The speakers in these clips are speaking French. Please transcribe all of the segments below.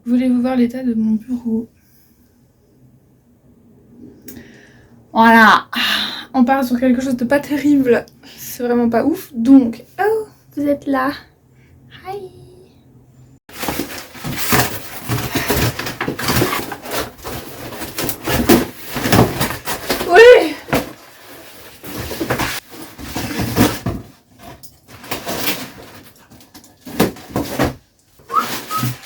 Voulez-vous voir l'état de mon bureau? Voilà, on part sur quelque chose de pas terrible, c'est vraiment pas ouf, donc... Oh, vous êtes là. Hi. Oui.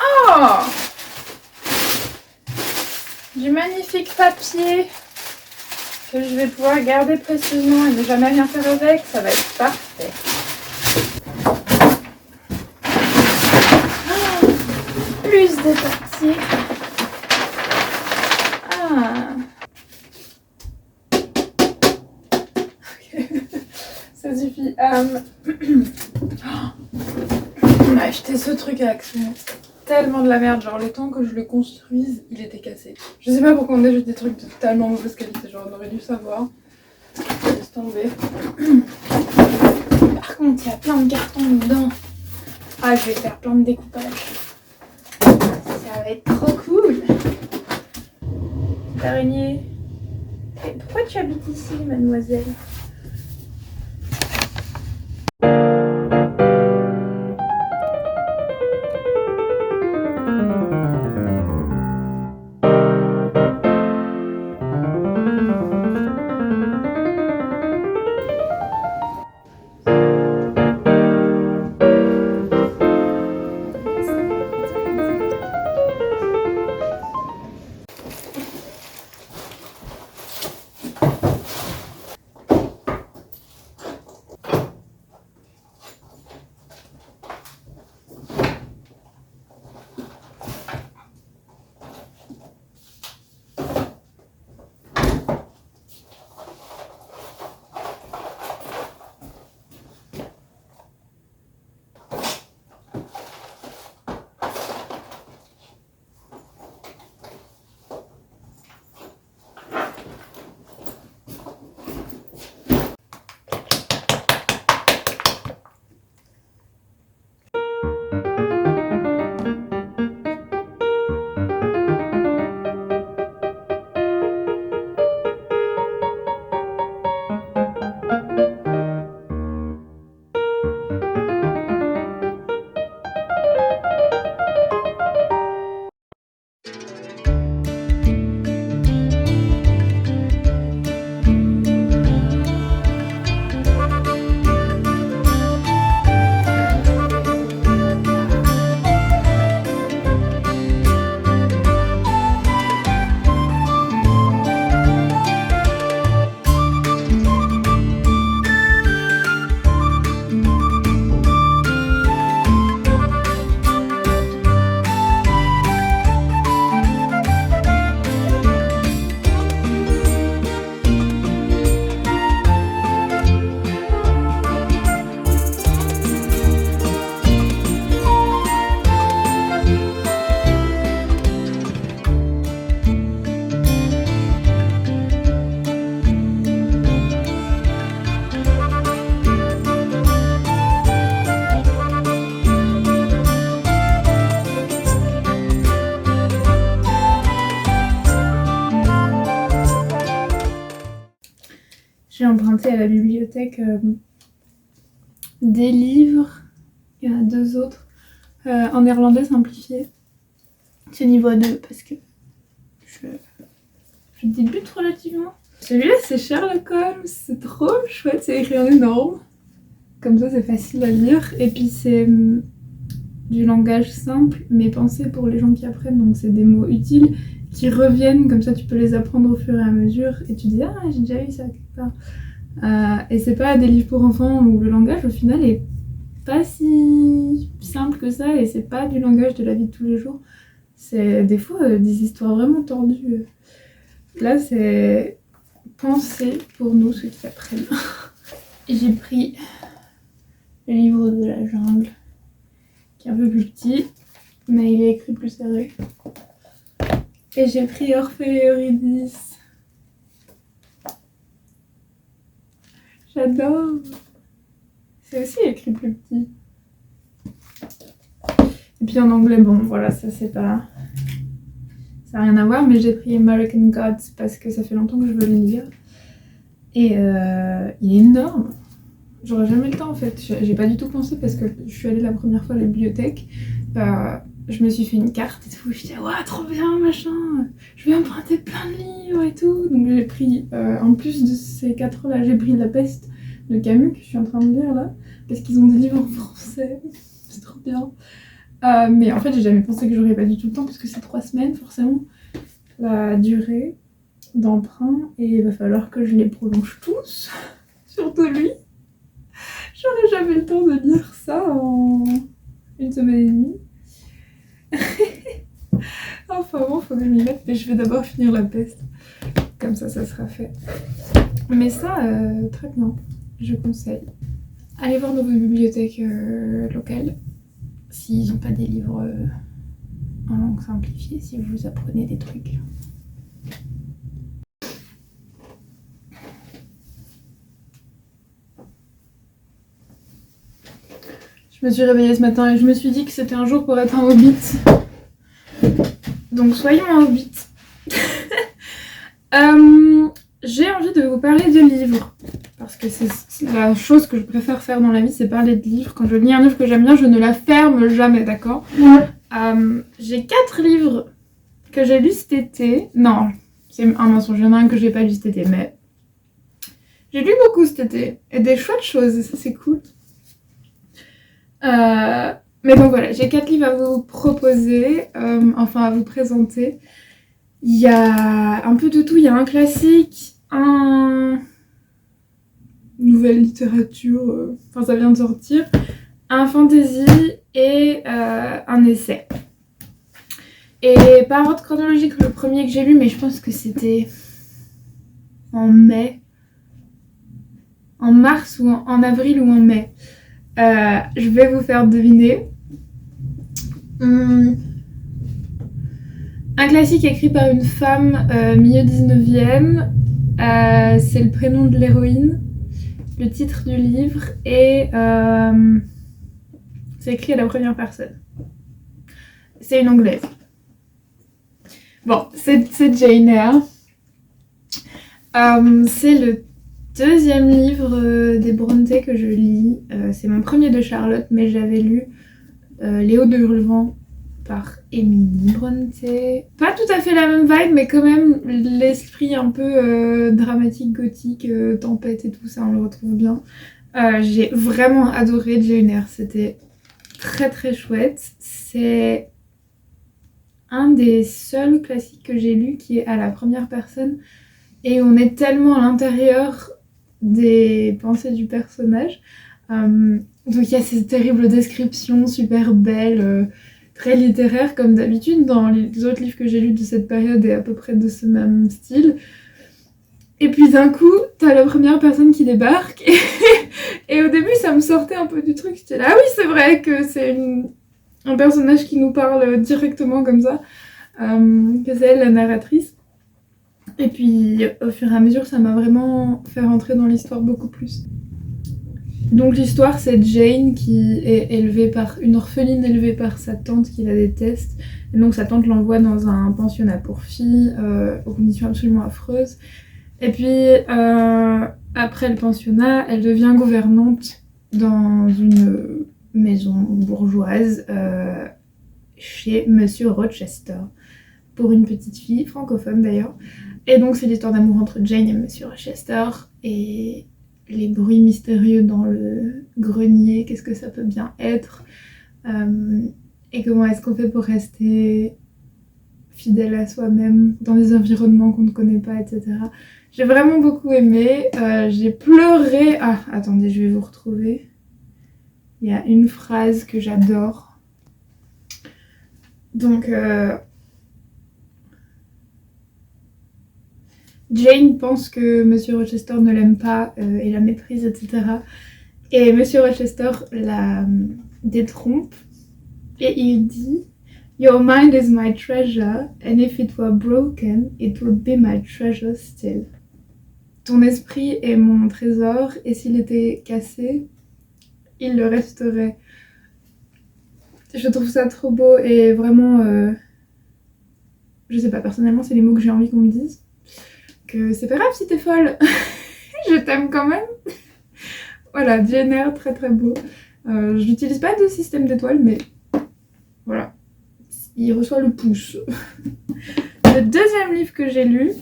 Oh, du magnifique papier que je vais pouvoir garder précieusement et ne jamais rien faire avec, ça va être parfait. Oh, plus de papier. Ah. Okay. Ça suffit. On a acheté ce truc à Action. Tellement de la merde, genre le temps que je le construise, il était cassé. Je sais pas pourquoi on achète des trucs de totalement mauvaise qualité, genre on aurait dû savoir. Laisse tomber. Par contre, il y a plein de cartons dedans. Ah, je vais faire plein de découpages. Ça va être trop cool. Araignée. Et pourquoi tu habites ici, mademoiselle? J'ai emprunté à la bibliothèque des livres, il y en a 2 autres, en néerlandais simplifié. C'est niveau 2 parce que je débute relativement. Celui-là c'est Sherlock Holmes, c'est trop chouette, c'est écrit en énorme. Comme ça c'est facile à lire et puis c'est du langage simple mais pensé pour les gens qui apprennent, donc c'est des mots utiles qui reviennent, comme ça tu peux les apprendre au fur et à mesure et tu dis ah j'ai déjà eu ça quelque part. Et c'est pas des livres pour enfants où le langage au final est pas si simple que ça et c'est pas du langage de la vie de tous les jours, c'est des fois des histoires vraiment tordues. Là c'est pensé pour nous, ceux qui apprennent. J'ai pris le livre de la jungle, qui est un peu plus petit, mais il est écrit plus serré. Et j'ai pris Orphée et Eurydice. J'adore. C'est aussi écrit plus petit. Et puis en anglais, bon, voilà, ça c'est pas... Ça n'a rien à voir, mais j'ai pris American Gods parce que ça fait longtemps que je veux le lire. Et il est énorme. J'aurais jamais le temps en fait. J'ai pas du tout pensé parce que je suis allée la première fois à la bibliothèque. Je me suis fait une carte et tout. J'étais ouais, trop bien, machin. Je vais emprunter plein de livres et tout. Donc j'ai pris, en plus de ces 4 là, j'ai pris La Peste de Camus que je suis en train de lire là. Parce qu'ils ont des livres en français. C'est trop bien. Mais en fait, j'ai jamais pensé que j'aurais pas du tout le temps parce que c'est 3 semaines forcément la durée d'emprunt et il va falloir que je les prolonge tous, surtout lui. J'aurais jamais le temps de lire ça en 1 semaine et demie. Enfin bon, faut que je m'y mette, mais je vais d'abord finir La Peste. Comme ça sera fait. Mais ça, très bien, je conseille. Allez voir dans vos bibliothèques locales s'ils n'ont pas des livres en langue simplifiée, si vous apprenez des trucs. Je me suis réveillée ce matin et je me suis dit que c'était un jour pour être un hobbit. Donc soyons un hobbit. J'ai envie de vous parler de livres. Parce que c'est la chose que je préfère faire dans la vie, c'est parler de livres. Quand je lis un livre que j'aime bien, je ne la ferme jamais, d'accord ? J'ai 4 livres que j'ai lus cet été. Non, c'est un mensonge, il y en a un que j'ai pas lu cet été, mais... J'ai lu beaucoup cet été. Et des chouettes choses, et ça c'est cool. Mais bon voilà, j'ai 4 livres à vous proposer, enfin à vous présenter. Il y a un peu de tout, il y a un classique, une nouvelle littérature, enfin ça vient de sortir, un fantasy et un essai. Et par ordre chronologique, le premier que j'ai lu, mais je pense que c'était en mai, en mars ou en avril ou en mai. Je vais vous faire deviner. Un classique écrit par une femme milieu 19e. C'est le prénom de l'héroïne, le titre du livre et c'est écrit à la première personne. C'est une anglaise. Bon, c'est Jane Eyre. C'est le 2e livre des Brontë que je lis. C'est mon premier de Charlotte, mais j'avais lu Léo de Hurlevent par Emily Brontë. Pas tout à fait la même vibe, mais quand même l'esprit un peu dramatique, gothique, tempête et tout ça, on le retrouve bien. J'ai vraiment adoré Jane Eyre, c'était très très chouette. C'est un des seuls classiques que j'ai lu qui est à la première personne et on est tellement à l'intérieur des pensées du personnage. Donc il y a ces terribles descriptions super belles, très littéraires comme d'habitude dans les autres livres que j'ai lus de cette période et à peu près de ce même style. Et puis d'un coup, t'as la première personne qui débarque et au début ça me sortait un peu du truc, j'étais là, ah oui c'est vrai que c'est un personnage qui nous parle directement comme ça, que c'est elle la narratrice. Et puis au fur et à mesure ça m'a vraiment fait rentrer dans l'histoire beaucoup plus. Donc l'histoire c'est Jane qui est élevée par une orpheline élevée par sa tante qui la déteste. Et donc sa tante l'envoie dans un pensionnat pour filles aux conditions absolument affreuses. Et puis après le pensionnat, elle devient gouvernante dans une maison bourgeoise chez Monsieur Rochester pour une petite fille francophone d'ailleurs. Et donc c'est l'histoire d'amour entre Jane et Monsieur Rochester et les bruits mystérieux dans le grenier, qu'est-ce que ça peut bien être, et comment est-ce qu'on fait pour rester fidèle à soi-même dans des environnements qu'on ne connaît pas, etc. J'ai vraiment beaucoup aimé, j'ai pleuré. Ah, attendez, je vais vous retrouver. Il y a une phrase que j'adore. Donc, Jane pense que Monsieur Rochester ne l'aime pas et la méprise, etc. Et Monsieur Rochester la détrompe et il dit Your mind is my treasure, and if it were broken, it would be my treasure still. Ton esprit est mon trésor, et s'il était cassé, il le resterait. Je trouve ça trop beau, et vraiment, je sais pas, personnellement, c'est les mots que j'ai envie qu'on me dise. Que c'est pas grave si t'es folle, je t'aime quand même. Voilà, Jane Eyre, très très beau. Je n'utilise pas de système d'étoiles, mais voilà. Il reçoit le pouce. Le deuxième livre que j'ai lu,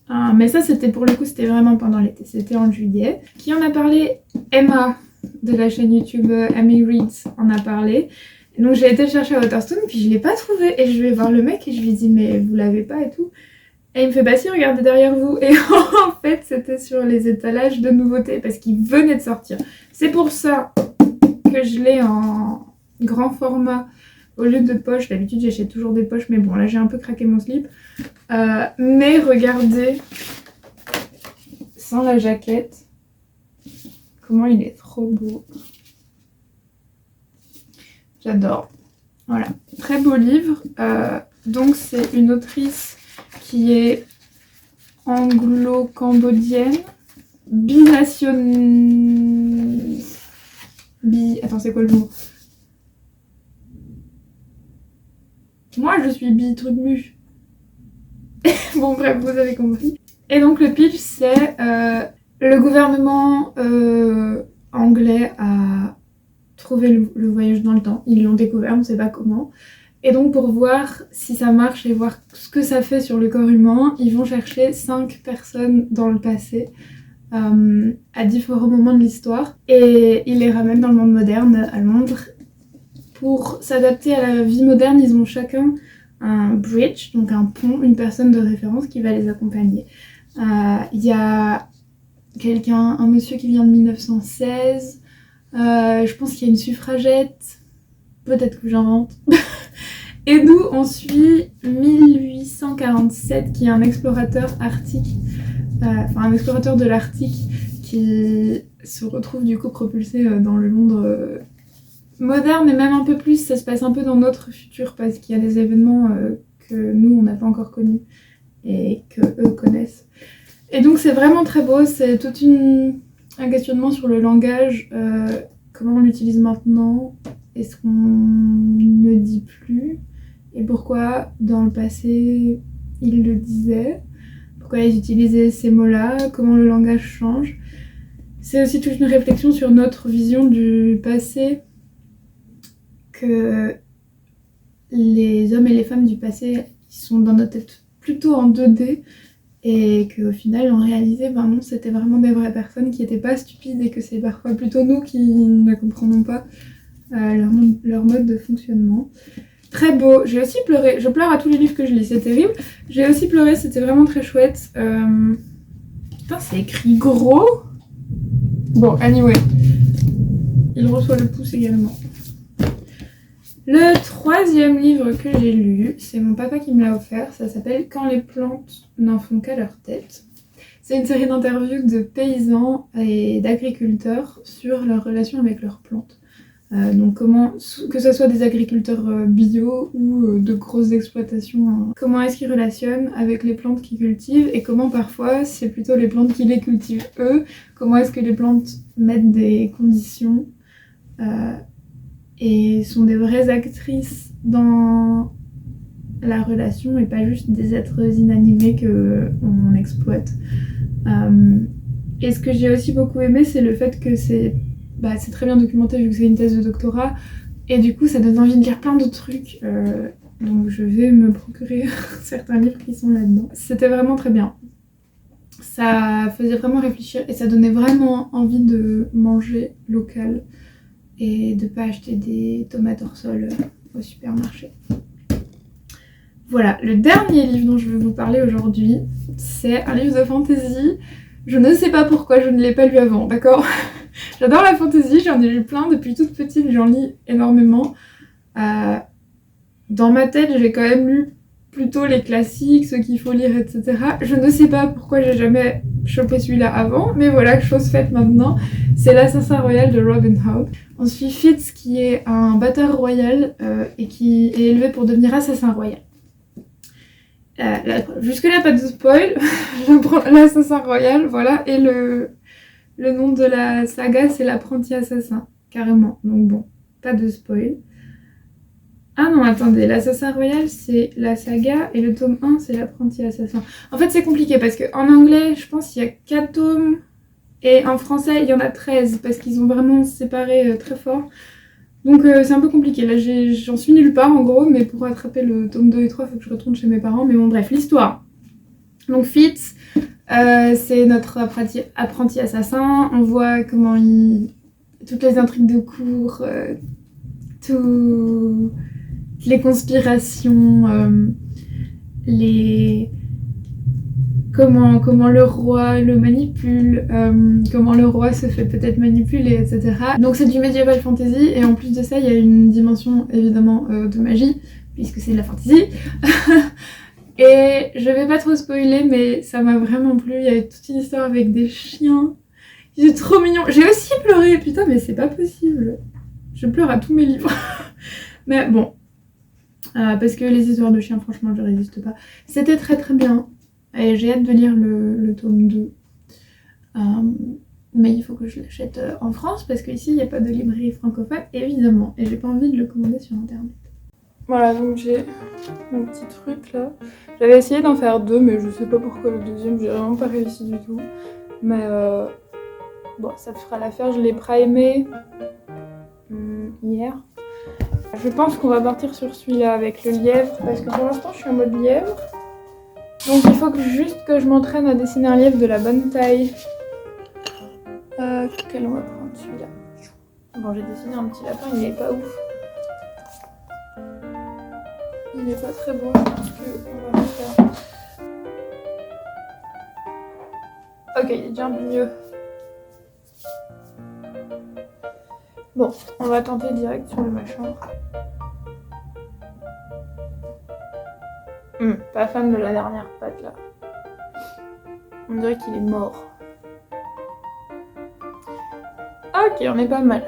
mais ça c'était pour le coup, c'était vraiment pendant l'été, c'était en juillet. Qui en a parlé? Emma, de la chaîne YouTube Amy Reads, en a parlé. Et donc j'ai été le chercher à Waterstone, puis je l'ai pas trouvé. Et je vais voir le mec et je lui dis mais vous l'avez pas et tout. Et il me fait bah si, regardez derrière vous. Et en fait c'était sur les étalages de nouveautés parce qu'il venait de sortir. C'est pour ça que je l'ai en grand format au lieu de poche. D'habitude j'achète toujours des poches, mais bon là j'ai un peu craqué mon slip. Mais regardez, sans la jaquette, comment il est trop beau. J'adore. Voilà, très beau livre. Donc c'est une autrice qui est anglo-cambodgienne, Attends, c'est quoi le mot? Moi, je suis truc mu. Bon, bref, vous avez compris. Et donc, le pitch, c'est le gouvernement anglais a trouvé le voyage dans le temps. Ils l'ont découvert, on ne sait pas comment. Et donc, pour voir si ça marche et voir ce que ça fait sur le corps humain, ils vont chercher 5 personnes dans le passé, à différents moments de l'histoire. Et ils les ramènent dans le monde moderne, à Londres. Pour s'adapter à la vie moderne, ils ont chacun un bridge, donc un pont, une personne de référence qui va les accompagner. Il y a un monsieur qui vient de 1916, je pense qu'il y a une suffragette, peut-être que j'invente. Et nous, on suit 1847, qui est un explorateur arctique, un explorateur de l'Arctique, qui se retrouve du coup propulsé dans le Londres moderne, et même un peu plus, ça se passe un peu dans notre futur, parce qu'il y a des événements que nous, on n'a pas encore connus, et que eux connaissent. Et donc c'est vraiment très beau, c'est tout un questionnement sur le langage, comment on l'utilise maintenant, et ce qu'on ne dit plus, et pourquoi dans le passé ils le disaient, pourquoi ils utilisaient ces mots-là, comment le langage change. C'est aussi toute une réflexion sur notre vision du passé, que les hommes et les femmes du passé ils sont dans notre tête plutôt en 2D, et qu'au final on réalisait ben non, c'était vraiment des vraies personnes qui étaient pas stupides, et que c'est parfois plutôt nous qui ne comprenons pas leur mode de fonctionnement. Très beau, j'ai aussi pleuré, je pleure à tous les livres que je lis, c'est terrible. J'ai aussi pleuré, c'était vraiment très chouette. Putain, c'est écrit gros. Bon, anyway, il reçoit le pouce également. Le troisième livre que j'ai lu, c'est mon papa qui me l'a offert, ça s'appelle Quand les plantes n'en font qu'à leur tête. C'est une série d'interviews de paysans et d'agriculteurs sur leur relation avec leurs plantes. Donc comment, que ce soit des agriculteurs bio ou de grosses exploitations, comment est-ce qu'ils relationnent avec les plantes qu'ils cultivent, et comment parfois c'est plutôt les plantes qui les cultivent eux, comment est-ce que les plantes mettent des conditions et sont des vraies actrices dans la relation et pas juste des êtres inanimés qu'on exploite. Et ce que j'ai aussi beaucoup aimé, c'est le fait que c'est très bien documenté vu que c'est une thèse de doctorat, et du coup ça donne envie de lire plein de trucs, donc je vais me procurer certains livres qui sont là-dedans. C'était vraiment très bien, ça faisait vraiment réfléchir et ça donnait vraiment envie de manger local et de pas acheter des tomates hors sol au supermarché. Voilà, le dernier livre dont je vais vous parler aujourd'hui, c'est un livre de fantasy. Je ne sais pas pourquoi je ne l'ai pas lu avant, d'accord? J'adore la fantasy, j'en ai lu plein depuis toute petite, j'en lis énormément. Dans ma tête, j'ai quand même lu plutôt les classiques, ceux qu'il faut lire, etc. Je ne sais pas pourquoi j'ai jamais chopé celui-là avant, mais voilà, chose faite maintenant. C'est l'Assassin Royal de Robin Hood. On suit Fitz qui est un batteur royal et qui est élevé pour devenir assassin royal. Jusque-là, pas de spoil. Je prends l'Assassin Royal, voilà, et le nom de la saga, c'est l'apprenti assassin, carrément. Donc bon, pas de spoil. Ah non, attendez, l'Assassin Royal, c'est la saga, et le tome 1, c'est l'apprenti assassin. En fait, c'est compliqué, parce qu'en anglais, je pense qu'il y a 4 tomes, et en français, il y en a 13, parce qu'ils ont vraiment séparé très fort. Donc c'est un peu compliqué, là j'en suis nulle part en gros, mais pour attraper le tome 2 et 3, il faut que je retourne chez mes parents. Mais bon bref, l'histoire. Donc Fitz, c'est notre apprenti assassin, on voit comment toutes les intrigues de cour, toutes les conspirations, comment le roi le manipule, comment le roi se fait peut-être manipuler, etc. Donc c'est du medieval fantasy, et en plus de ça, il y a une dimension évidemment de magie, puisque c'est de la fantasy. Et je vais pas trop spoiler, mais ça m'a vraiment plu. Il y avait toute une histoire avec des chiens. C'est trop mignon. J'ai aussi pleuré, putain, mais c'est pas possible. Je pleure à tous mes livres. Mais bon, parce que les histoires de chiens, franchement, je résiste pas. C'était très très bien. Et j'ai hâte de lire le tome 2. Mais il faut que je l'achète en France, parce qu'ici il n'y a pas de librairie francophone, évidemment. Et j'ai pas envie de le commander sur internet. Voilà, donc j'ai mon petit truc là. J'avais essayé d'en faire 2, mais je sais pas pourquoi le deuxième, j'ai vraiment pas réussi du tout. Mais bon, ça fera l'affaire. Je l'ai primé hier. Je pense qu'on va partir sur celui-là avec le lièvre, parce que pour l'instant je suis en mode lièvre. Donc il faut juste que je m'entraîne à dessiner un lièvre de la bonne taille. Quel on va prendre celui-là. Bon, j'ai dessiné un petit lapin, il est pas ouf. Il est pas très beau, je pense qu'on va le faire. Ok, il est déjà un peu mieux. Bon, on va tenter direct sur le machin. Pas fan de la dernière patte là. On dirait qu'il est mort. Ok, on est pas mal.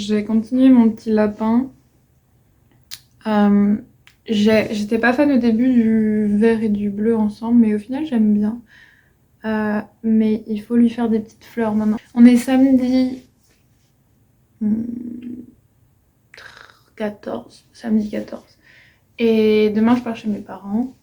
j'ai continué mon petit lapin. J'étais pas fan au début du vert et du bleu ensemble, mais au final j'aime bien. Mais il faut lui faire des petites fleurs maintenant. On est samedi 14, samedi 14. Et demain je pars chez mes parents.